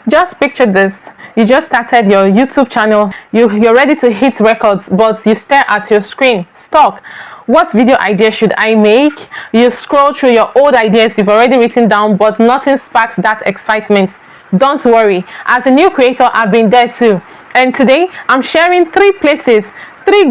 Just picture this. You just started your YouTube channel. You're ready to hit records, but you stare at your screen, stuck. What video idea should I make? You scroll through your old ideas you've already written down, but nothing sparks that excitement. Don't worry, as a new creator, I've been there too. And today, I'm sharing three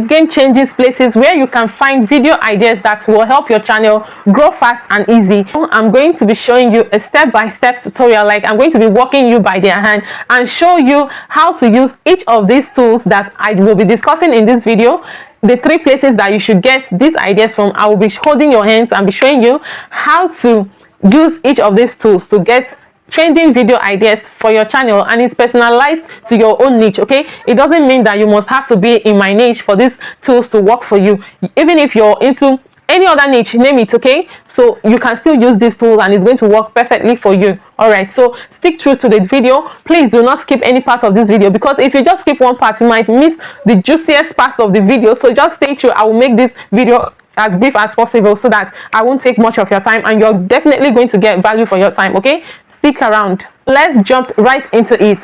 game-changing places where you can find video ideas that will help your channel grow fast and easy. I'm going to be showing you a step-by-step tutorial, like I'm going to be walking you by their hand and show you how to use each of these tools that I will be discussing in this video. The three places that you should get these ideas from. I will be holding your hands and be showing you how to use each of these tools to get trending video ideas for your channel, and it's personalized to your own niche. Okay, it doesn't mean that you must have to be in my niche for these tools to work for you. Even if you're into any other niche, name it, okay, so you can still use this tool and it's going to work perfectly for you. All right, so stick through to the video. Please do not skip any part of this video, because if you just skip one part, you might miss the juiciest part of the video. So just stay true. I will make this video as brief as possible so that I won't take much of your time, and you're definitely going to get value for your time. Okay, stick around. Let's jump right into it.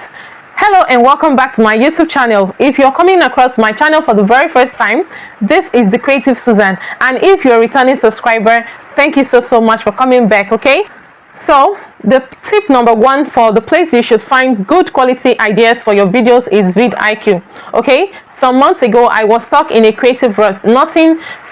Hello and welcome back to my YouTube channel. If you're coming across my channel for the very first time, this is the Creative Susan, and if you're a returning subscriber, thank you so much for coming back. Okay, so the tip number one for the place you should find good quality ideas for your videos is Vidiq. Okay, some months ago I was stuck in a creative rut.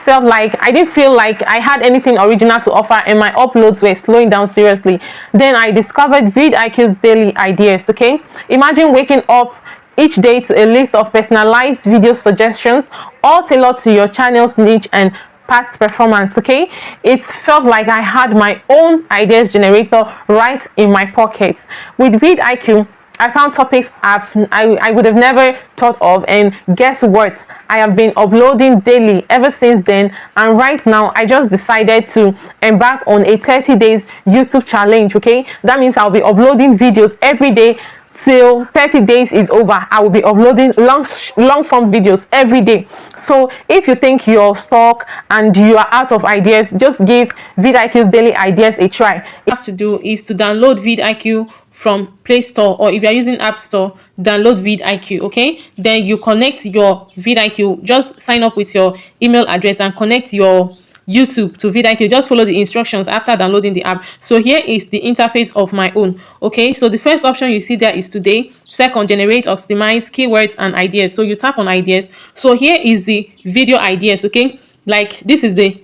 I didn't feel like I had anything original to offer, and my uploads were slowing down seriously. Then I discovered Vidiq's Daily Ideas. Okay, imagine waking up each day to a list of personalized video suggestions, all tailored to your channel's niche and past performance. Okay, it felt like I had my own ideas generator right in my pocket. With Vidiq, I found topics I would have never thought of, and guess what? I have been uploading daily ever since then, and right now I just decided to embark on a 30 days YouTube challenge. Okay, that means I'll be uploading videos every day till 30 days is over. I will be uploading long form videos every day. So if you think you're stuck and you are out of ideas, just give Vidiq's Daily Ideas a try. What you have to do is to download Vidiq from Play Store, or if you're using App Store, download Vidiq. Okay, then you connect your Vidiq. Just sign up with your email address and connect your YouTube to Vidiq. Just follow the instructions after downloading the app. So here is the interface of my own. Okay, so the first option you see there is today. Second, generate, optimize, keywords and ideas. So you tap on ideas. So here is the video ideas. Okay, like this is the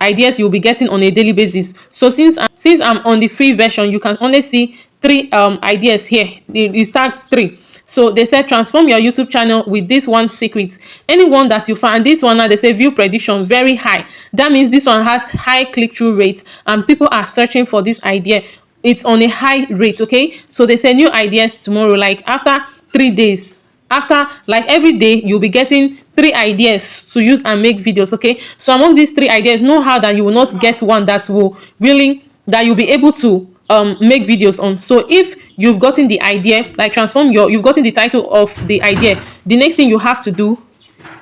ideas you'll be getting on a daily basis. So since I'm on the free version, you can only see three ideas here. It starts 3. So they said transform your YouTube channel with this one secret. Anyone that you find, this one now they say view prediction very high. That means this one has high click-through rate and people are searching for this idea. It's on a high rate. Okay, so they say new ideas tomorrow, like after 3 days. After, like, every day you'll be getting 3 ideas to use and make videos. Okay, so among these 3 ideas, know how that you will not get one that will really, that you'll be able to make videos on. So if you've gotten the idea, like you've gotten the title of the idea, the next thing you have to do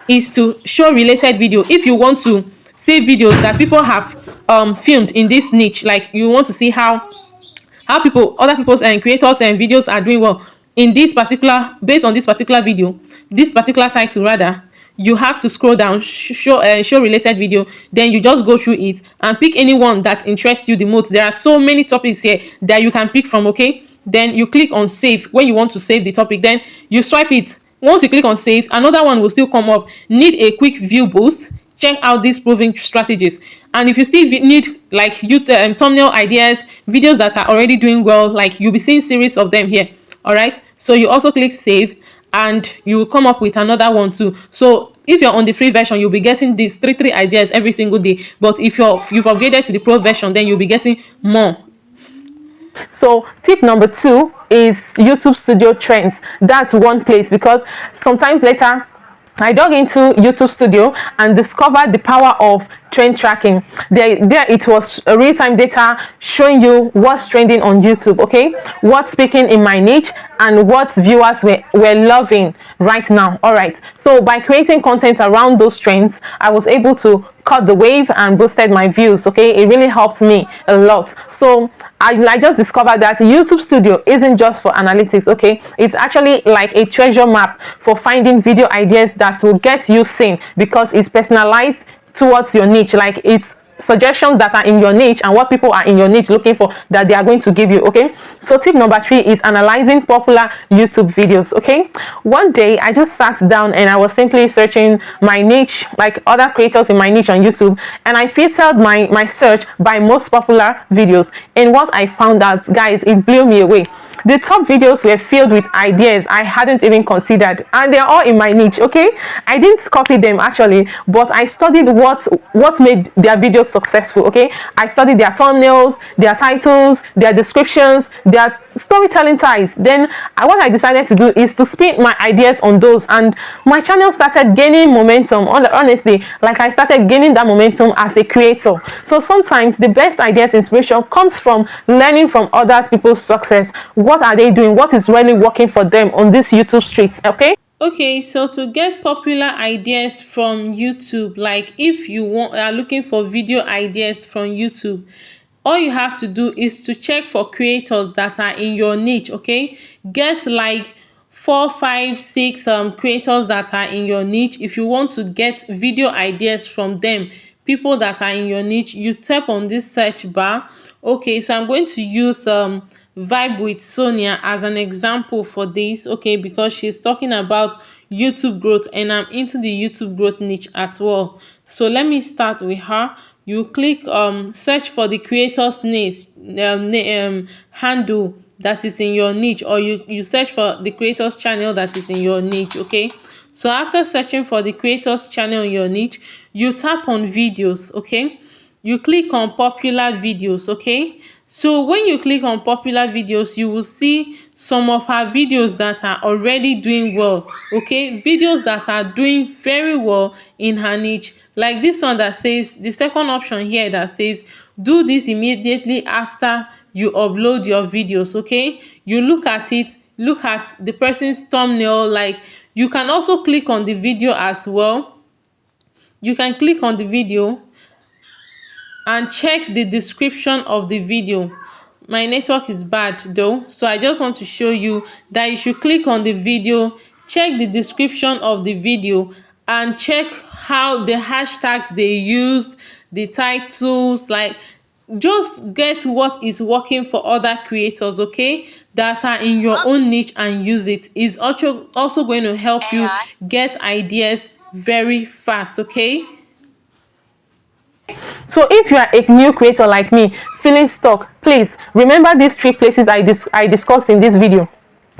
is to show related video. If you want to see videos that people have filmed in this niche, like you want to see how other people's and creators and videos are doing well in this particular, based on this particular video, this particular title rather, you have to scroll down, show related video, then you just go through it and pick any one that interests you the most. There are so many topics here that you can pick from. Okay, then you click on save when you want to save the topic, then you swipe it. Once you click on save, another one will still come up. Need a quick view boost? Check out these proven strategies. And if you still need like thumbnail ideas, videos that are already doing well, like you'll be seeing series of them here. All right, so you also click save and you will come up with another one too. So if you're on the free version, you'll be getting these three ideas every single day. But if you've upgraded to the pro version, then you'll be getting more. So tip number 2 is YouTube Studio Trends. That's one place, because sometimes later I dug into YouTube Studio and discovered the power of trend tracking. There it was real-time data showing you what's trending on YouTube, okay, what's speaking in my niche and what viewers were loving right now. All right, so by creating content around those trends, I was able to cut the wave and boosted my views. Okay, it really helped me a lot. So I just discovered that YouTube Studio isn't just for analytics, okay? It's actually like a treasure map for finding video ideas that will get you seen, because it's personalized towards your niche. Like, it's suggestions that are in your niche and what people are in your niche looking for that they are going to give you, okay? So tip number 3 is analyzing popular YouTube videos, okay? One day I just sat down and I was simply searching my niche, like other creators in my niche on YouTube, and I filtered my search by most popular videos, and what I found out, guys, it blew me away. The top videos were filled with ideas I hadn't even considered, and they're all in my niche, okay? I didn't copy them actually, but I studied what made their videos successful, okay? I studied their thumbnails, their titles, their descriptions, their storytelling ties. Then what I decided to do is to spin my ideas on those, and my channel started gaining momentum. Honestly, like, I started gaining that momentum as a creator. So sometimes the best ideas, inspiration comes from learning from other people's success. What are they doing? What is really working for them on this YouTube streets, okay? Okay, so to get popular ideas from YouTube, like if you are looking for video ideas from YouTube, all you have to do is to check for creators that are in your niche, okay? Get like 4, 5, 6 creators that are in your niche. If you want to get video ideas from them, people that are in your niche, you tap on this search bar. Okay, so I'm going to use Vibe with Sonia as an example for this, okay, because she's talking about YouTube growth and I'm into the YouTube growth niche as well. So let me start with her. You click search for the creator's niche handle that is in your niche, or you search for the creator's channel that is in your niche, okay? So after searching for the creator's channel in your niche, you tap on videos, okay? You click on popular videos, okay? So when you click on popular videos, you will see some of her videos that are already doing well, okay? Videos that are doing very well in her niche, like this one that says, the second option here that says do this immediately after you upload your videos, okay? You look at it, look at the person's thumbnail. Like, you can also click on the video as well. You can click on the video and check the description of the video. My network is bad though, so I just want to show you that you should click on the video, check the description of the video, and check how the hashtags they used, the titles. Like, just get what is working for other creators, okay, that are in your own niche, and use it. Is also going to help you get ideas very fast, okay? So if you are a new creator like me feeling stuck, please remember these 3 places I discussed in this video.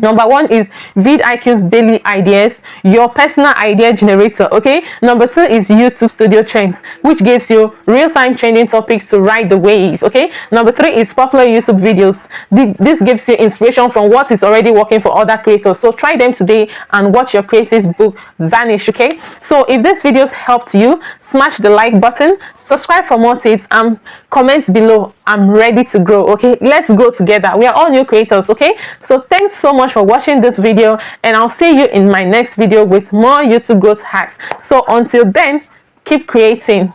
Number 1 is Vidiq's Daily Ideas, your personal idea generator, okay? Number 2 is YouTube Studio Trends, which gives you real-time trending topics to ride the wave, okay? Number 3 is popular YouTube videos. This gives you inspiration from what is already working for other creators. So try them today and watch your creative book vanish, okay? So if this video's helped you, smash the like button, subscribe for more tips, and comment below. I'm ready to grow, okay? Let's grow together. We are all new creators, okay? So thanks so much for watching this video, and I'll see you in my next video with more YouTube growth hacks. So until then, keep creating.